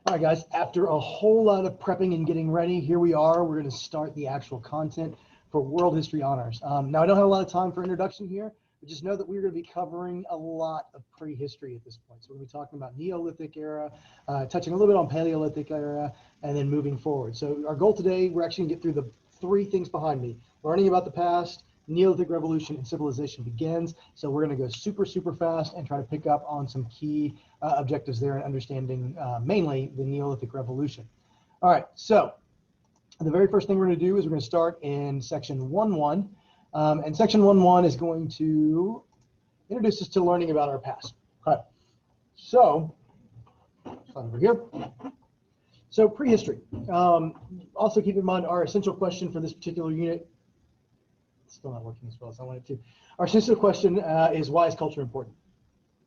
All right, guys, after a whole lot of prepping and getting ready, here we are. We're going to start the actual content for World History Honors. Now, I don't have a lot of time for introduction here, but just know that we're going to be covering a lot of prehistory at this point. So we're going to be talking about Neolithic era, touching a little bit on Paleolithic era, and then moving forward. So our goal today, we're actually going to get through the three things behind me: learning about the past, Neolithic Revolution, and civilization begins. So we're going to go super fast and try to pick up on some key objectives there and understanding mainly the Neolithic Revolution. All right, so the very first thing we're going to do is we're going to start in section 1.1. And section 1.1 is going to introduce us to learning about our past. All right, so over here. So prehistory. Also keep in mind our essential question for this particular unit. It's still not working as well as I want it to. Our essential question is, why is culture important?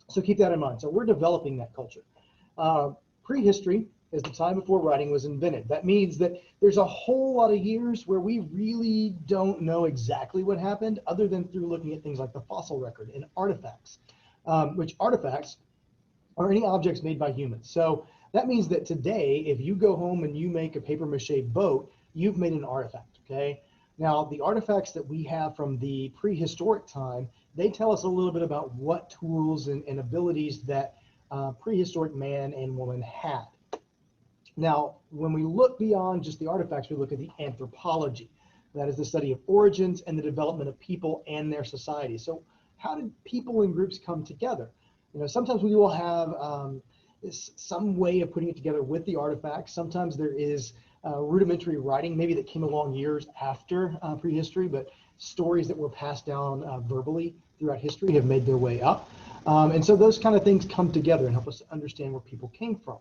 So keep that in mind. So we're developing that culture. Prehistory is the time before writing was invented. That means that there's a whole lot of years where we really don't know exactly what happened, other than through looking at things like the fossil record and artifacts, which artifacts are any objects made by humans. So that means that today, if you go home and you make a paper mache boat, you've made an artifact, okay? Now, the artifacts that we have from the prehistoric time, they tell us a little bit about what tools and abilities that prehistoric man and woman had. Now, when we look beyond just the artifacts, we look at the anthropology. That is the study of origins and the development of people and their society. So how did people and groups come together? You know, sometimes we will have some way of putting it together with the artifacts. Sometimes there is rudimentary writing, maybe that came along years after prehistory, but stories that were passed down verbally throughout history have made their way up. And so those kind of things come together and help us understand where people came from.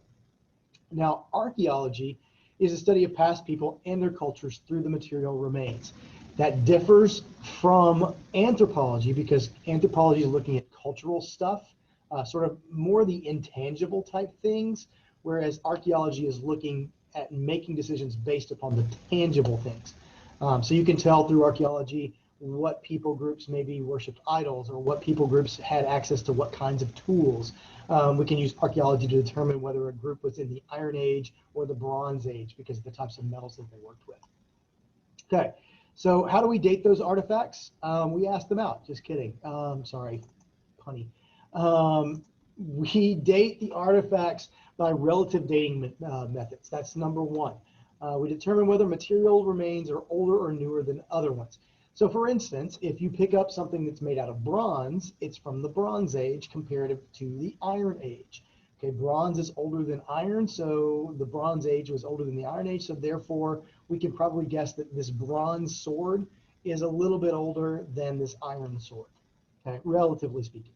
Now, archaeology is a study of past people and their cultures through the material remains. That differs from anthropology because anthropology is looking at cultural stuff, sort of more the intangible type things, whereas archaeology is looking at making decisions based upon the tangible things. So you can tell through archaeology what people groups maybe worshipped idols, or what people groups had access to what kinds of tools. We can use archaeology to determine whether a group was in the Iron Age or the Bronze Age because of the types of metals that they worked with. Okay, so how do we date those artifacts? We ask them out. Just kidding. Sorry, punny. We date the artifacts by relative dating methods. That's number one. We determine whether material remains are older or newer than other ones. So for instance, if you pick up something that's made out of bronze, it's from the Bronze Age comparative to the Iron Age. Okay, bronze is older than iron, so the Bronze Age was older than the Iron Age, so therefore we can probably guess that this bronze sword is a little bit older than this iron sword, okay, relatively speaking.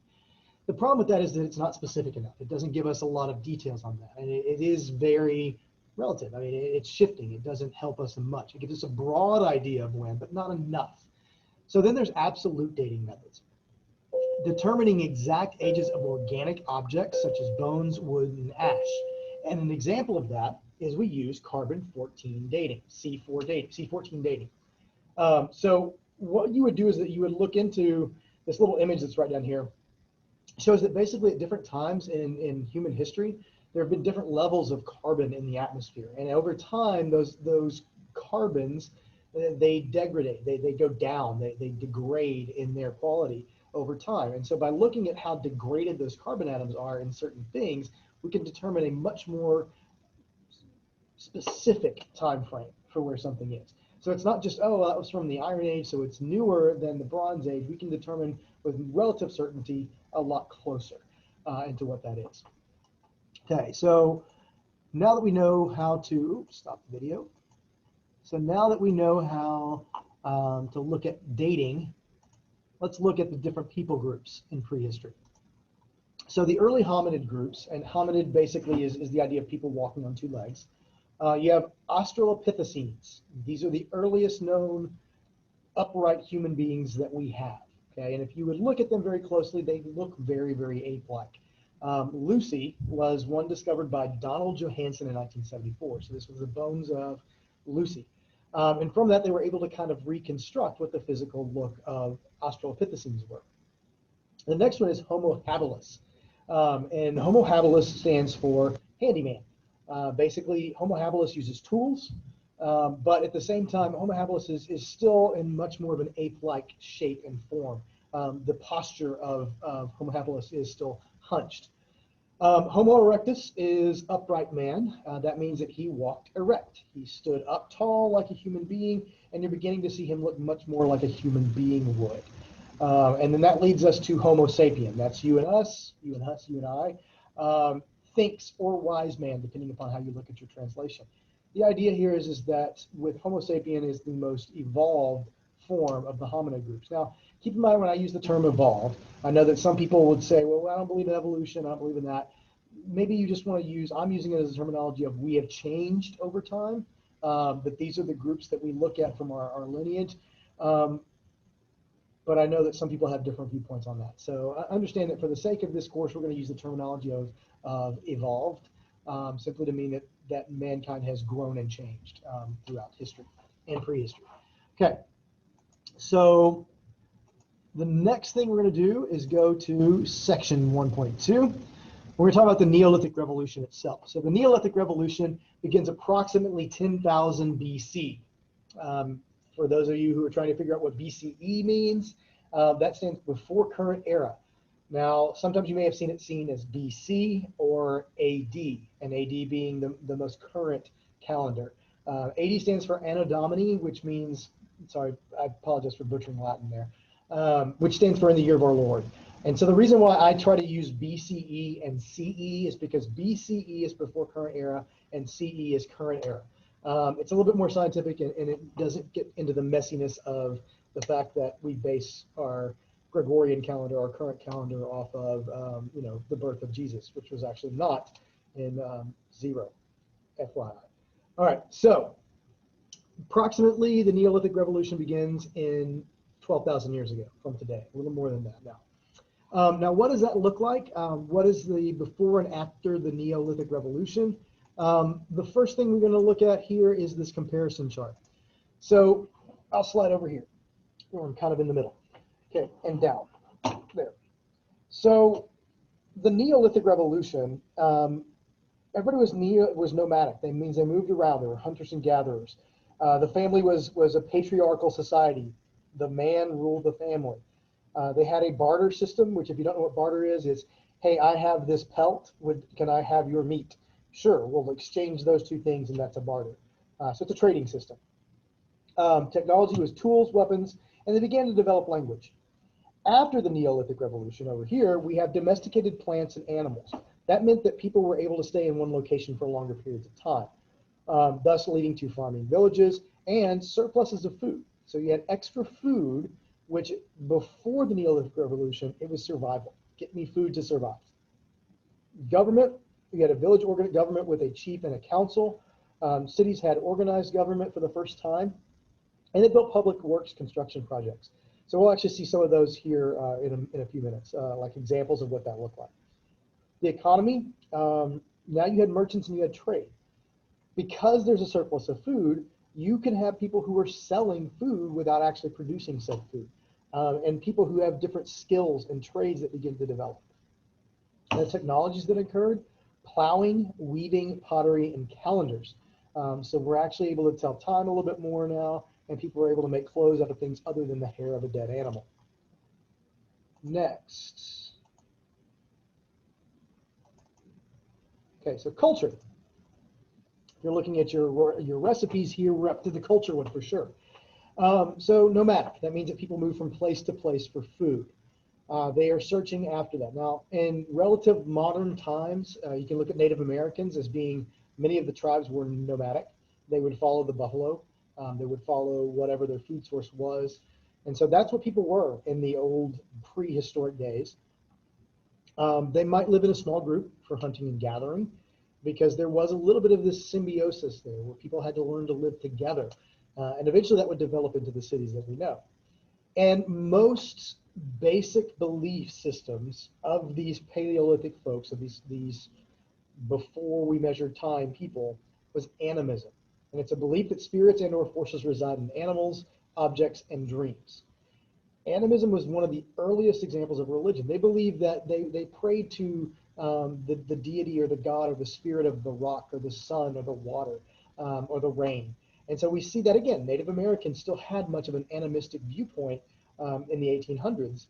The problem with that is that it's not specific enough. It doesn't give us a lot of details on that, and it is very relative. I mean, it's shifting. It doesn't help us much. It gives us a broad idea of when, but not enough. So then there's absolute dating methods. Determining exact ages of organic objects such as bones, wood, and ash. And an example of that is we use carbon-14 dating, C14 dating. So what you would do is that you would look into this little image that's right down here. It shows that basically at different times in human history, there have been different levels of carbon in the atmosphere. And over time, those carbons, they degrade, they go down, they degrade in their quality over time. And so by looking at how degraded those carbon atoms are in certain things, we can determine a much more specific time frame for where something is. So it's not just, oh, that was from the Iron Age, so it's newer than the Bronze Age. We can determine with relative certainty a lot closer into what that is. Okay, so now that we know how to, stop the video. So now that we know how to look at dating, let's look at the different people groups in prehistory. So the early hominid groups, and hominid basically is the idea of people walking on two legs. You have Australopithecines. These are the earliest known upright human beings that we have. Okay, and if you would look at them very closely, they look very, very ape-like. Lucy was one discovered by Donald Johanson in 1974. So this was the bones of Lucy. And from that, they were able to kind of reconstruct what the physical look of Australopithecines were. The next one is Homo habilis. And Homo habilis stands for handyman. Basically, Homo habilis uses tools, but at the same time, Homo habilis is still in much more of an ape-like shape and form. The posture of Homo habilis is still hunched. Homo erectus is upright man. That means that he walked erect. He stood up tall like a human being, and you're beginning to see him look much more like a human being would. And then that leads us to Homo sapien. That's you and us, you and us, you and I. Thinks or wise man, depending upon how you look at your translation. The idea here is that with Homo sapien is the most evolved form of the hominid groups. Now, keep in mind when I use the term evolved, I know that some people would say, well, I don't believe in evolution, I don't believe in that. Maybe you just want to use, I'm using it as a terminology of we have changed over time, that these are the groups that we look at from our lineage. But I know that some people have different viewpoints on that. So I understand that for the sake of this course, we're going to use the terminology of evolved, simply to mean that mankind has grown and changed throughout history and prehistory. Okay, so the next thing we're going to do is go to section 1.2. We're going to talk about the Neolithic Revolution itself. So the Neolithic Revolution begins approximately 10,000 BC. For those of you who are trying to figure out what BCE means, that stands before current era. Now, sometimes you may have seen it seen as BC or AD, and AD being the most current calendar. AD stands for Anno Domini, which means, sorry, I apologize for butchering Latin there, which stands for in the year of our Lord. And so the reason why I try to use BCE and CE is because BCE is before current era and CE is current era. It's a little bit more scientific, and it doesn't get into the messiness of the fact that we base our Gregorian calendar, our current calendar, off of the birth of Jesus, which was actually not in 0, FYI. All right, so approximately the Neolithic Revolution begins in 12,000 years ago from today, a little more than that now. Now, what does that look like? What is the before and after the Neolithic Revolution? The first thing we're going to look at here is this comparison chart. So I'll slide over here, where I'm kind of in the middle. Okay, and down, there. So the Neolithic Revolution, everybody was nomadic. That means they moved around. They were hunters and gatherers. The family was a patriarchal society. The man ruled the family. They had a barter system, which if you don't know what barter is, hey, I have this pelt. Can I have your meat? Sure, we'll exchange those two things, and that's a barter. So it's a trading system. Technology was tools, weapons, and they began to develop language. After the Neolithic Revolution over here, we have domesticated plants and animals. That meant that people were able to stay in one location for longer periods of time, thus leading to farming villages and surpluses of food. So you had extra food, which before the Neolithic Revolution, it was survival. Get me food to survive. Government, you had a village government with a chief and a council. Cities had organized government for the first time, and they built public works construction projects. So we'll actually see some of those here in a few minutes, like examples of what that looked like. The economy, now you had merchants and you had trade. Because there's a surplus of food, you can have people who are selling food without actually producing said food, and people who have different skills and trades that begin to develop. The technologies that occurred, plowing, weaving, pottery, and calendars. So we're actually able to tell time a little bit more now, and people are able to make clothes out of things other than the hair of a dead animal. Next. Okay, so culture. If you're looking at your recipes here, we're up to the culture one for sure. So nomadic, that means that people move from place to place for food. They are searching after that. Now, in relative modern times, you can look at Native Americans as being, many of the tribes were nomadic. They would follow the buffalo. They would follow whatever their food source was. And so that's what people were in the old prehistoric days. They might live in a small group for hunting and gathering, because there was a little bit of this symbiosis there where people had to learn to live together. And eventually that would develop into the cities that we know. And most basic belief systems of these Paleolithic folks, of these before we measured time people, was animism. And it's a belief that spirits and or forces reside in animals, objects, and dreams. Animism was one of the earliest examples of religion. They believed that they prayed to the deity or the god or the spirit of the rock or the sun or the water or the rain. And so we see that again, Native Americans still had much of an animistic viewpoint in the 1800s.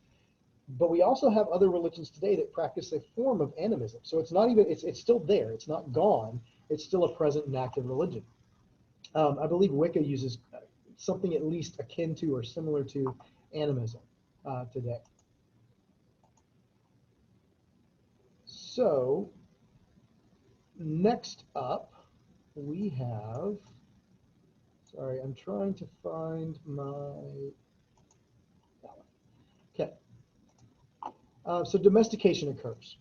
But we also have other religions today that practice a form of animism. So it's not even, it's still there. It's not gone. It's still a present and active religion. I believe Wicca uses something at least akin to or similar to animism today. So next up, we have, sorry, I'm trying to find my, okay. So domestication occurs.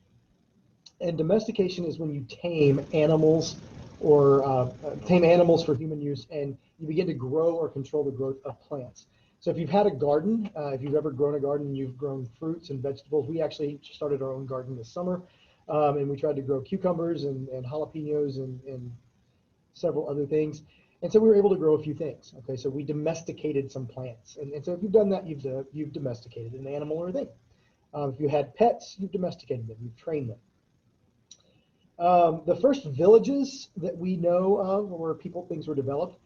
And domestication is when you tame animals or tame animals for human use, and you begin to grow or control the growth of plants. So if you've had a garden, if you've ever grown a garden, you've grown fruits and vegetables. We actually started our own garden this summer, and we tried to grow cucumbers and jalapenos and several other things. And so we were able to grow a few things. Okay, so we domesticated some plants. And so if you've done that, you've domesticated an animal or a thing. If you had pets, you've domesticated them, you've trained them. The first villages that we know of where things were developed,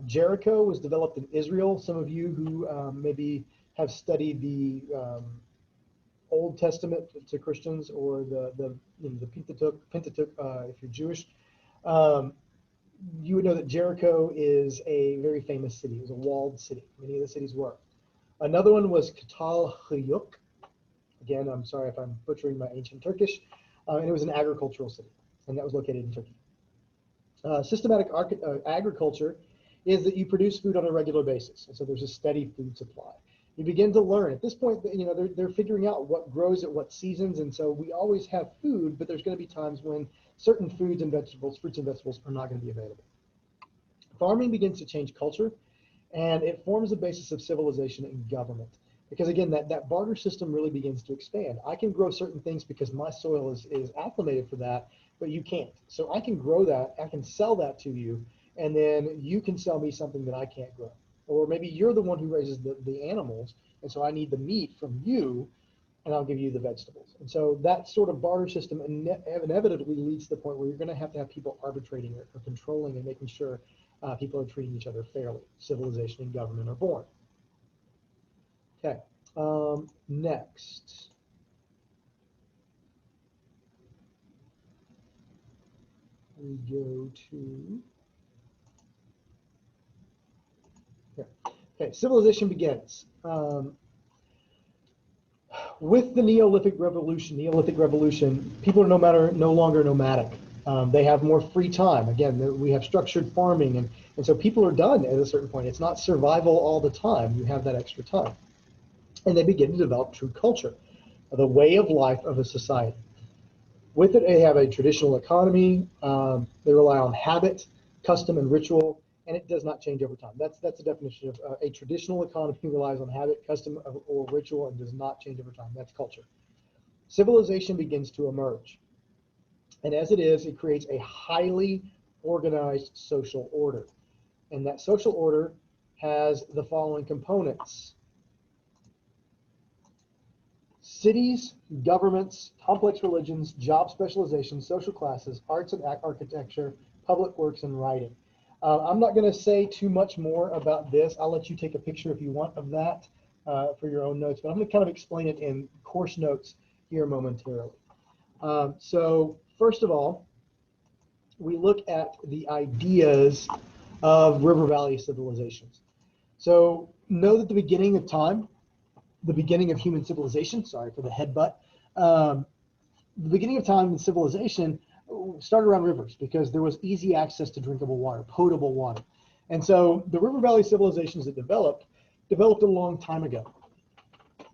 Jericho was developed in Israel. Some of you who maybe have studied the Old Testament to Christians or the Pentateuch if you're Jewish, you would know that Jericho is a very famous city. It was a walled city. Many of the cities were. Another one was Çatalhöyük. Again, I'm sorry if I'm butchering my ancient Turkish. And it was an agricultural city, and that was located in Turkey. Systematic agriculture is that you produce food on a regular basis, and so there's a steady food supply. You begin to learn. At this point, they're figuring out what grows at what seasons, and so we always have food, but there's going to be times when certain foods and vegetables, fruits and vegetables, are not going to be available. Farming begins to change culture, and it forms the basis of civilization and government. Because again, that barter system really begins to expand. I can grow certain things because my soil is acclimated for that, but you can't. So I can grow that, I can sell that to you, and then you can sell me something that I can't grow. Or maybe you're the one who raises the animals, and so I need the meat from you, and I'll give you the vegetables. And so that sort of barter system inevitably leads to the point where you're going to have people arbitrating or controlling and making sure people are treating each other fairly. Civilization and government are born. Okay, next. We go to, here. Okay, civilization begins. With the Neolithic Revolution, people are no longer nomadic. They have more free time. Again, we have structured farming, and so people are done at a certain point. It's not survival all the time. You have that extra time. And they begin to develop true culture, the way of life of a society. With it, they have a traditional economy. They rely on habit, custom, and ritual, and it does not change over time. That's the definition of a traditional economy relies on habit, custom, or ritual, and does not change over time. That's culture. Civilization begins to emerge. And as it is, it creates a highly organized social order. And that social order has the following components: cities, governments, complex religions, job specialization, social classes, arts and architecture, public works, and writing. I'm not going to say too much more about this. I'll let you take a picture if you want of that for your own notes, but I'm going to kind of explain it in course notes here momentarily. So first of all, we look at the ideas of river valley civilizations. So know that the beginning of time, the beginning of human civilization, sorry for the headbutt, the beginning of time in civilization started around rivers because there was easy access to drinkable water, potable water. And so the river valley civilizations that developed a long time ago.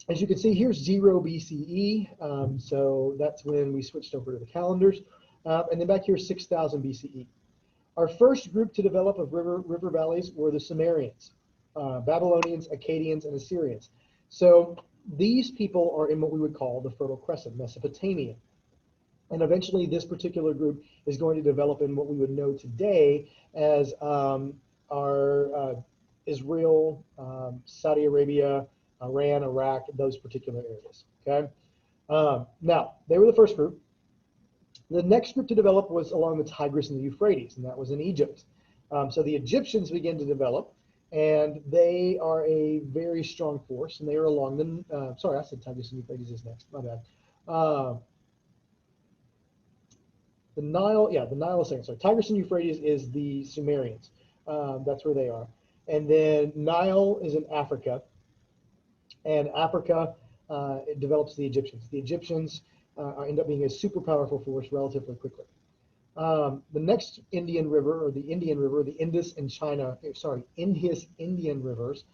As you can see, here's 0 BCE. So that's when we switched over to the calendars. And then back here, 6000 BCE. Our first group to develop of river valleys were the Sumerians, Babylonians, Akkadians, and Assyrians. So these people are in what we would call the Fertile Crescent, Mesopotamia. And eventually this particular group is going to develop in what we would know today as our Israel, Saudi Arabia, Iran, Iraq, those particular areas, okay? Now, they were the first group. The next group to develop was along the Tigris and the Euphrates, and that was in Egypt. So the Egyptians began to develop, and they are a very strong force, and they are along the, sorry, I said Tigris and Euphrates is next, my bad. The Nile, yeah, the Nile is second. Sorry, Tigris and Euphrates is the Sumerians. That's where they are. And then Nile is in Africa, and Africa it develops the Egyptians. The Egyptians end up being a super powerful force relatively quickly. The next Indian River, or the Indian River, the Indus and China, sorry, Indus-Indian rivers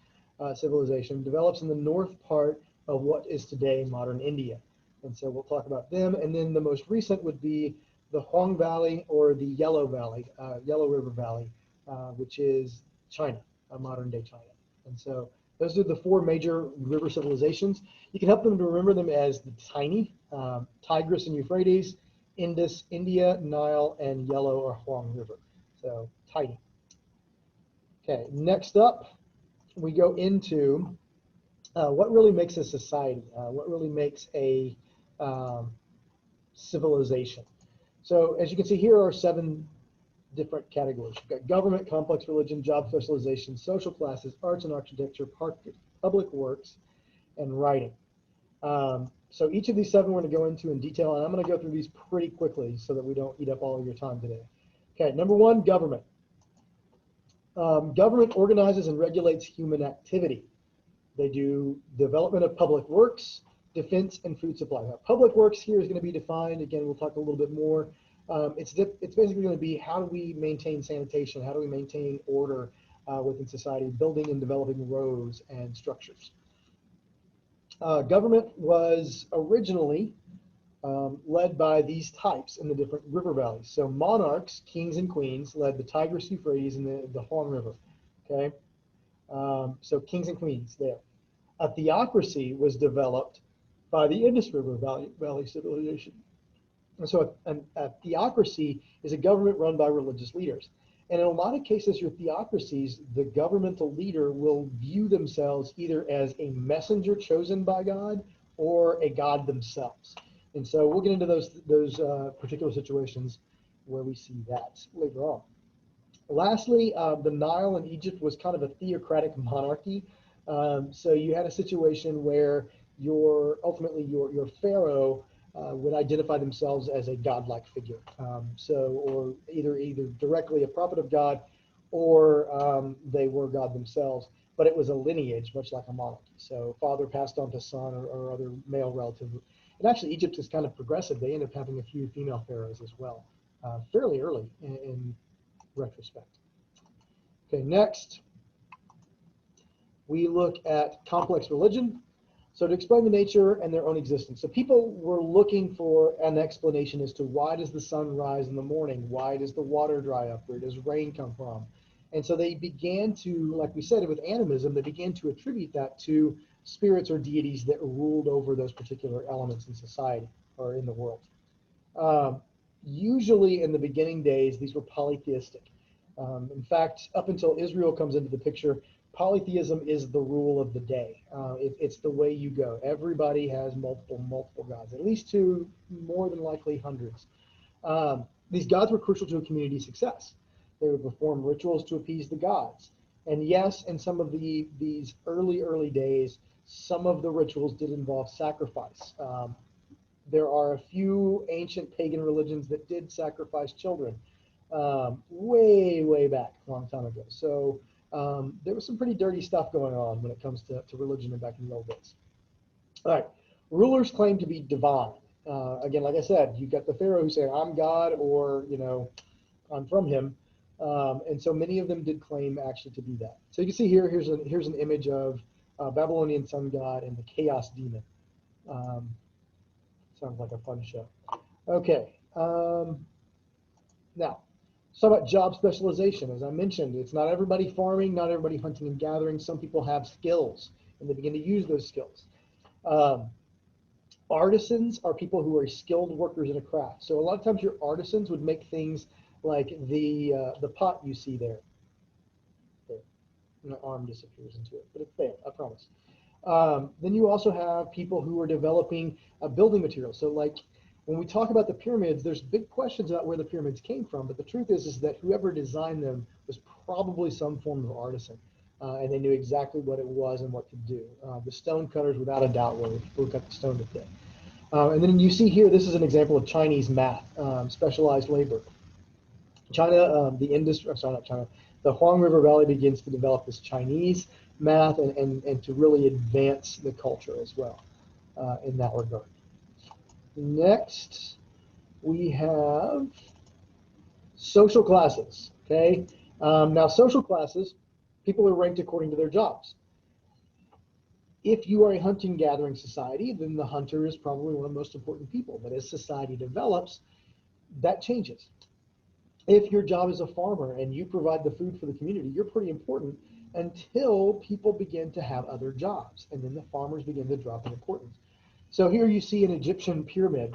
civilization develops in the north part of what is today modern India. And so we'll talk about them. And then the most recent would be the Huang Valley or the Yellow Valley, Yellow River Valley, which is China, modern day China. And so those are the four major river civilizations. You can help them to remember them as the tiny, Tigris and Euphrates, Indus, India, Nile, and Yellow or Huang River. So tiny. Okay, next up, we go into what really makes a society, what really makes a civilization. So as you can see, here are 7 different categories. You've got government, complex religion, job specialization, social classes, arts and architecture, public works, and writing. So each of these 7 we're going to go into in detail, and I'm going to go through these pretty quickly so that we don't eat up all of your time today. Okay, number 1, government. Government organizes and regulates human activity. They do development of public works, defense, and food supply. Now, public works here is going to be defined. Again, we'll talk a little bit more. It's basically going to be, how do we maintain sanitation? How do we maintain order within society, building and developing roads and structures. Government was originally led by these types in the different river valleys. So monarchs, kings and queens, led the Tigris, Euphrates, and the Huang River. Okay, so kings and queens there. A theocracy was developed by the Indus River Valley civilization. And so a theocracy is a government run by religious leaders. And in a lot of cases, your theocracies, the governmental leader will view themselves either as a messenger chosen by God or a god themselves. And so we'll get into those particular situations where we see that later on. Lastly, the Nile in Egypt was kind of a theocratic monarchy. So you had a situation where ultimately your pharaoh would identify themselves as a godlike figure. Or either directly a prophet of God, or they were God themselves. But it was a lineage, much like a monarchy. So father passed on to son or other male relative. And actually, Egypt is kind of progressive. They end up having a few female pharaohs as well, fairly early in retrospect. Okay, next, we look at complex religion. So to explain the nature and their own existence. So people were looking for an explanation as to, why does the sun rise in the morning? Why does the water dry up? Where does rain come from? And so they began to, like we said, with animism, they began to attribute that to spirits or deities that ruled over those particular elements in society or in the world. Usually in the beginning days, these were polytheistic. In fact, up until Israel comes into the picture, polytheism is the rule of the day. It's the way you go. Everybody has multiple gods, at least 2, more than likely hundreds. These gods were crucial to a community's success. They would perform rituals to appease the gods. And yes, in some of these early days, some of the rituals did involve sacrifice. There are a few ancient pagan religions that did sacrifice children way back, a long time ago. So there was some pretty dirty stuff going on when it comes to religion back in the old days. All right, rulers claim to be divine. Again, like I said, you got the pharaoh who said, I'm God, or, I'm from him. And so many of them did claim actually to be that. So you can see here, here's an image of Babylonian sun god and the chaos demon. Sounds like a fun show. Okay. Now, so about job specialization. As I mentioned, it's not everybody farming, not everybody hunting and gathering. Some people have skills, and they begin to use those skills. Artisans are people who are skilled workers in a craft. So a lot of times your artisans would make things like the pot you see there. My arm disappears into it, but it's there, I promise. Then you also have people who are developing building materials. So like When we talk about the pyramids, there's big questions about where the pyramids came from, but the truth is that whoever designed them was probably some form of artisan, and they knew exactly what it was and what to do. The stone cutters, without a doubt, were cut the stone today. And then you see here, this is an example of Chinese math, specialized labor. China, the industry, sorry, not China, the Huang River Valley begins to develop this Chinese math and to really advance the culture as well in that regard. Next, we have social classes, okay? Now, social classes, people are ranked according to their jobs. If you are a hunting-gathering society, then the hunter is probably one of the most important people. But as society develops, that changes. If your job is a farmer and you provide the food for the community, you're pretty important until people begin to have other jobs. And then the farmers begin to drop in importance. So here you see an Egyptian pyramid.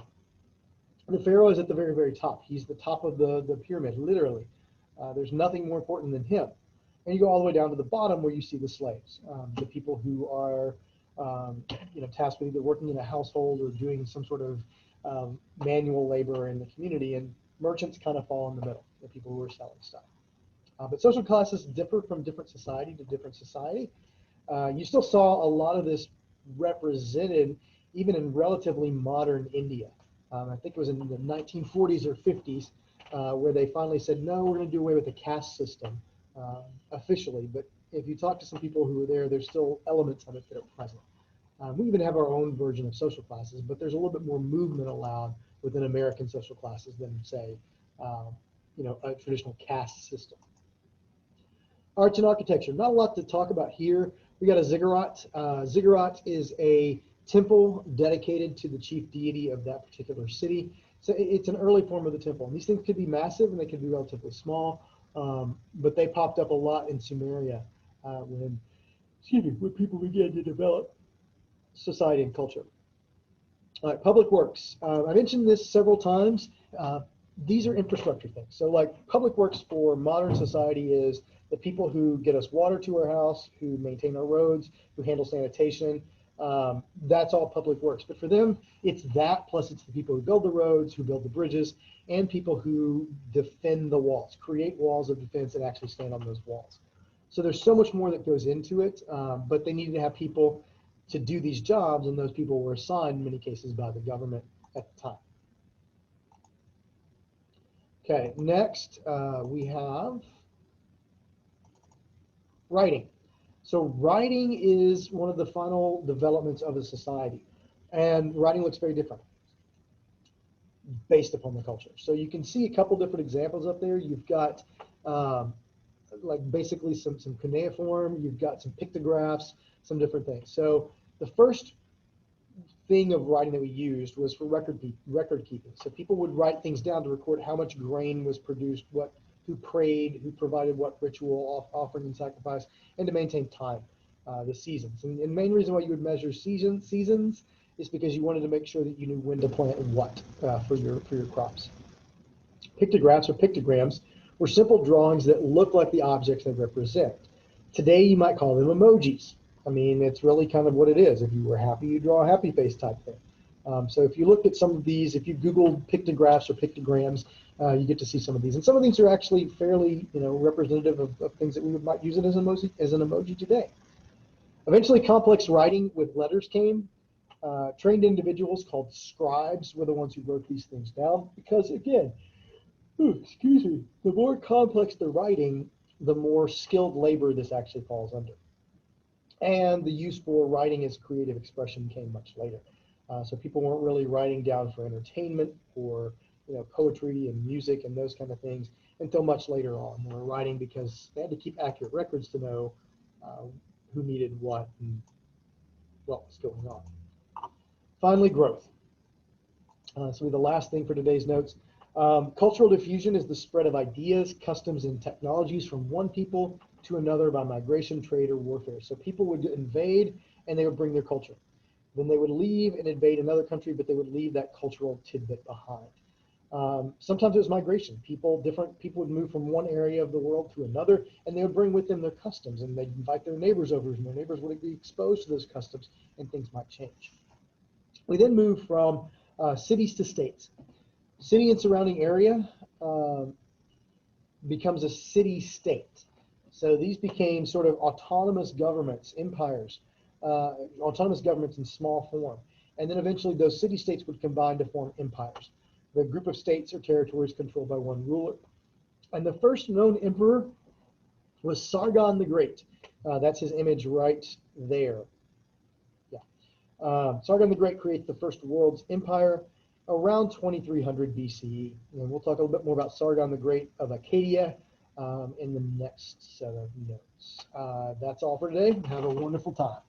The pharaoh is at the very, very top. He's the top of the pyramid, literally. There's nothing more important than him. And you go all the way down to the bottom where you see the slaves, the people who are tasked with either working in a household or doing some sort of manual labor in the community. And merchants kind of fall in the middle, the people who are selling stuff. But social classes differ from different society to different society. You still saw a lot of this represented even in relatively modern India. I think it was in the 1940s or 50s where they finally said, no, we're going to do away with the caste system officially. But if you talk to some people who were there, there's still elements of it that are present. We even have our own version of social classes, but there's a little bit more movement allowed within American social classes than, say, a traditional caste system. Arts and architecture, not a lot to talk about here. We got a ziggurat. Ziggurat is a temple dedicated to the chief deity of that particular city. So it's an early form of the temple. And these things could be massive and they could be relatively small, but they popped up a lot in Sumeria when people began to develop society and culture. All right, public works. I mentioned this several times. These are infrastructure things. So like public works for modern society is the people who get us water to our house, who maintain our roads, who handle sanitation. That's all public works. But for them, it's that plus it's the people who build the roads, who build the bridges, and people who defend the walls, create walls of defense and actually stand on those walls. So there's so much more that goes into it, but they needed to have people to do these jobs, and those people were assigned in many cases by the government at the time. Okay, next we have writing. So writing is one of the final developments of a society, and writing looks very different based upon the culture. So you can see a couple different examples up there. You've got like basically some cuneiform, you've got some pictographs, some different things. So the first thing of writing that we used was for record keeping. So people would write things down to record how much grain was produced, who prayed, who provided what ritual, offering and sacrifice, and to maintain time, the seasons. And the main reason why you would measure seasons is because you wanted to make sure that you knew when to plant what for your crops. Pictographs or pictograms were simple drawings that look like the objects they represent. Today you might call them emojis. I mean, it's really kind of what it is. If you were happy, you draw a happy face type thing. So if you look at some of these, if you Googled pictographs or pictograms, you get to see some of these. And some of these are actually fairly, representative of things that we might use it as an emoji today. Eventually, complex writing with letters came. Trained individuals called scribes were the ones who wrote these things down because, again, the more complex the writing, the more skilled labor this actually falls under. And the use for writing as creative expression came much later. So people weren't really writing down for entertainment or poetry and music and those kind of things until much later on. They were writing because they had to keep accurate records to know who needed what and what was going on. Finally, growth. So the last thing for today's notes. Cultural diffusion is the spread of ideas, customs, and technologies from one people to another by migration, trade, or warfare. So people would invade and they would bring their culture. Then they would leave and invade another country, but they would leave that cultural tidbit behind. Sometimes it was migration. Different people would move from one area of the world to another, and they would bring with them their customs, and they'd invite their neighbors over, and their neighbors would be exposed to those customs, and things might change. We then move from Cities to states. City and surrounding area becomes a city-state. So these became sort of autonomous governments, empires, autonomous governments in small form. And then eventually those city-states would combine to form empires. The group of states or territories controlled by one ruler. And the first known emperor was Sargon the Great. That's his image right there. Yeah. Sargon the Great creates the first world's empire around 2300 BCE. And we'll talk a little bit more about Sargon the Great of Acadia in the next set of notes. That's all for today. Have a wonderful time.